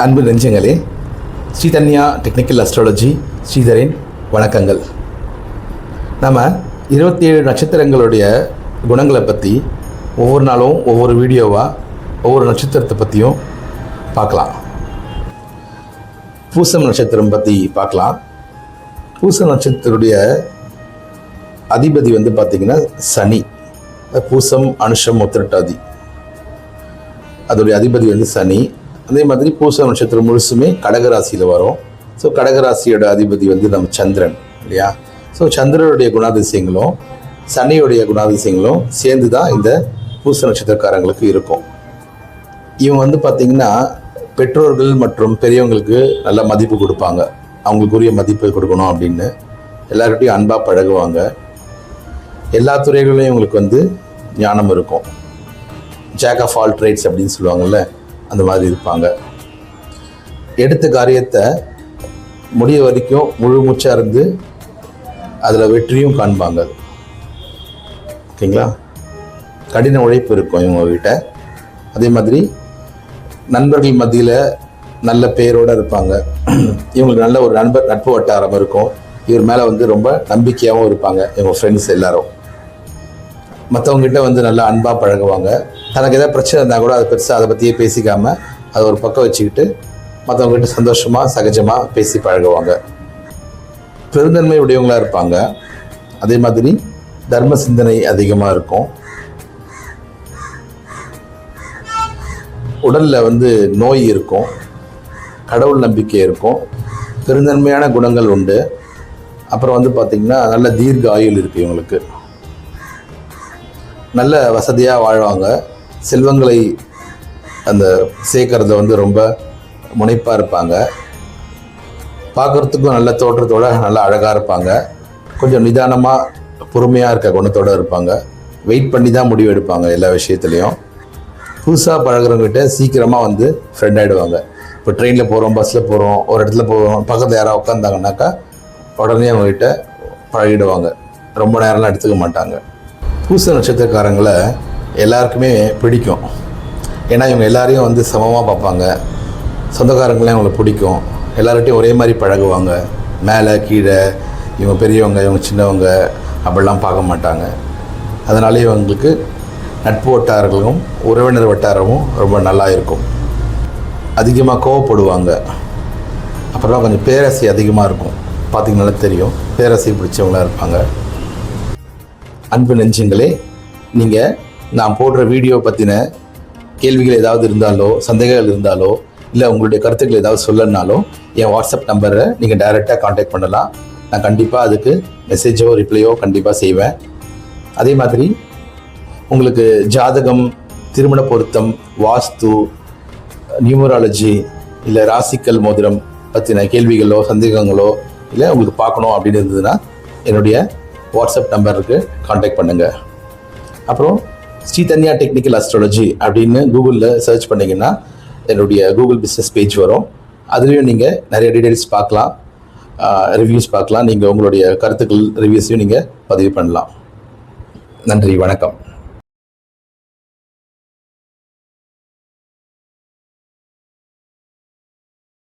அன்பு நெஞ்சங்களே, Sridhanya technical astrology ஸ்ரீதரின் வணக்கங்கள். நம்ம 27 நட்சத்திரங்களுடைய குணங்களை பற்றி ஒவ்வொரு நாளும் ஒவ்வொரு வீடியோவாக ஒவ்வொரு நட்சத்திரத்தை பற்றியும் பார்க்கலாம். பூசம் நட்சத்திரம் பற்றி பார்க்கலாம். பூச நட்சத்திரத்துடைய அதிபதி பார்த்திங்கன்னா சனி. பூசம், அனுஷம், உத்திரட்டாதி அதோடைய அதிபதி சனி. அதே மாதிரி பூச நட்சத்திரம் முழுசுமே கடகராசியில் வரும். ஸோ கடகராசியோட அதிபதி நம்ம சந்திரன் இல்லையா? ஸோ சந்திரனுடைய குணாதிசயங்களும் சனியுடைய குணாதிசயங்களும் சேர்ந்து தான் இந்த பூச நட்சத்திரக்காரங்களுக்கு இருக்கும். இவங்க பார்த்திங்கன்னா பெற்றோர்கள் மற்றும் பெரியவங்களுக்கு நல்ல மதிப்பு கொடுப்பாங்க. அவங்களுக்குரிய மதிப்பு கொடுக்கணும் அப்படின்னு எல்லார்கிட்டையும் அன்பாக பழகுவாங்க. எல்லா துறைகளிலும் இவங்களுக்கு ஞானம் இருக்கும். ஜாக் ஆஃப் ஆல் ட்ரேட்ஸ் அப்படின்னு சொல்லுவாங்கள்ல, அந்த மாதிரி இருப்பாங்க. எடுத்த காரியத்தை முடிய வரைக்கும் முழு மூச்சாக இருந்து அதில் வெற்றியும் காண்பாங்க. ஓகேங்களா? கடின உழைப்பு இருக்கும் இவங்ககிட்ட. அதே மாதிரி நண்பர்கள் மத்தியில் நல்ல பேரோடு இருப்பாங்க. இவங்களுக்கு நல்ல ஒரு நட்பு வட்டாரம் இருக்கும். இவர் மேலே ரொம்ப நம்பிக்கையாகவும் இருப்பாங்க இவங்க ஃப்ரெண்ட்ஸ் எல்லாரும். மற்றவங்ககிட்ட நல்லா அன்பாக பழகுவாங்க. தனக்கு எதாவது பிரச்சனை இருந்தால் கூட அதை பெருசாக அதை பற்றியே பேசிக்காமல் அதை ஒரு பக்கம் வச்சுக்கிட்டு மற்றவங்ககிட்ட சந்தோஷமாக சகஜமாக பேசி பழகுவாங்க. பெருந்தன்மை உடையவங்களாக இருப்பாங்க. அதே மாதிரி தர்ம சிந்தனை அதிகமாக இருக்கும். உடலில் நோய் இருக்கும். கடவுள் நம்பிக்கை இருக்கும். பெருந்தன்மையான குணங்கள் உண்டு. அப்புறம் பார்த்திங்கன்னா நல்ல தீர்க்க ஆயுள் இருக்குது இவங்களுக்கு. நல்ல வசதியாக வாழ்வாங்க. செல்வங்களை அந்த சேர்க்கறத ரொம்ப முனைப்பாக இருப்பாங்க. பார்க்குறதுக்கும் நல்ல தோற்றத்தோடு நல்லா அழகாக இருப்பாங்க. கொஞ்சம் நிதானமாக பொறுமையாக இருக்க குணத்தோடு இருப்பாங்க. வெயிட் பண்ணி தான் முடிவு எடுப்பாங்க எல்லா விஷயத்துலையும். புதுசாக பழகிறவங்ககிட்ட சீக்கிரமாக ஃப்ரெண்ட் ஆகிடுவாங்க. இப்போ ட்ரெயினில் போகிறோம், பஸ்ஸில் போகிறோம், ஒரு இடத்துல போகிறோம், பக்கத்தில் யாராவது உட்காந்தாங்கனாக்கா உடனே அவங்ககிட்ட பழகிடுவாங்க. ரொம்ப நேரம்லாம் எடுத்துக்க மாட்டாங்க. பூச நட்சத்திரக்காரங்களை எல்லாருக்குமே பிடிக்கும். ஏன்னா இவங்க எல்லாரையும் சமமாக பார்ப்பாங்க. சொந்தக்காரங்களாம் இவங்களை பிடிக்கும். எல்லார்கிட்டையும் ஒரே மாதிரி பழகுவாங்க. மேலே கீழே, இவங்க பெரியவங்க, இவங்க சின்னவங்க அப்படிலாம் பார்க்க மாட்டாங்க. அதனாலே இவங்களுக்கு நட்பு வட்டாரங்களும் உறவினர் வட்டாரமும் ரொம்ப நல்லா இருக்கும். அதிகமாக கோவப்படுவாங்க. அப்புறம் கொஞ்சம் பேராசை அதிகமாக இருக்கும். பார்த்திங்கனால தெரியும், பேராசை பிடிச்சவங்களாக இருப்பாங்க. அன்பு நெஞ்சங்களே, நீங்கள் நான் போடுற வீடியோ பற்றின கேள்விகள் ஏதாவது இருந்தாலோ, சந்தேகங்கள் இருந்தாலோ, இல்லை உங்களுடைய கருத்துக்கள் ஏதாவது சொல்லணுனாலோ என் வாட்ஸ்அப் நம்பரை நீங்கள் டைரெக்டாக காண்டாக்ட் பண்ணலாம். நான் கண்டிப்பாக அதுக்கு மெசேஜோ ரிப்ளையோ கண்டிப்பாக செய்வேன். அதே மாதிரி உங்களுக்கு ஜாதகம், திருமண பொருத்தம், வாஸ்து, நியூமராலஜி, இல்லை ராசிக்கல் மோதிரம் பற்றின கேள்விகளோ சந்தேகங்களோ இல்லை உங்களுக்கு பார்க்கணும் அப்படின்னு இருந்ததுன்னா என்னுடைய வாட்ஸ்அப் நம்பருக்கு காண்டாக்ட் பண்ணுங்கள். அப்புறம் ஸ்ரீதன்யா டெக்னிக்கல் அஸ்ட்ராலஜி அப்படின்னு கூகுளில் சர்ச் பண்ணிங்கன்னா என்னுடைய கூகுள் பிஸ்னஸ் பேஜ் வரும். அதுலேயும் நீங்கள் நிறைய டீட்டெயில்ஸ் பார்க்கலாம், ரிவ்யூஸ் பார்க்கலாம். நீங்கள் உங்களுடைய கருத்துக்கள் ரிவ்யூஸையும் நீங்கள் பதிவு பண்ணலாம். நன்றி, வணக்கம்.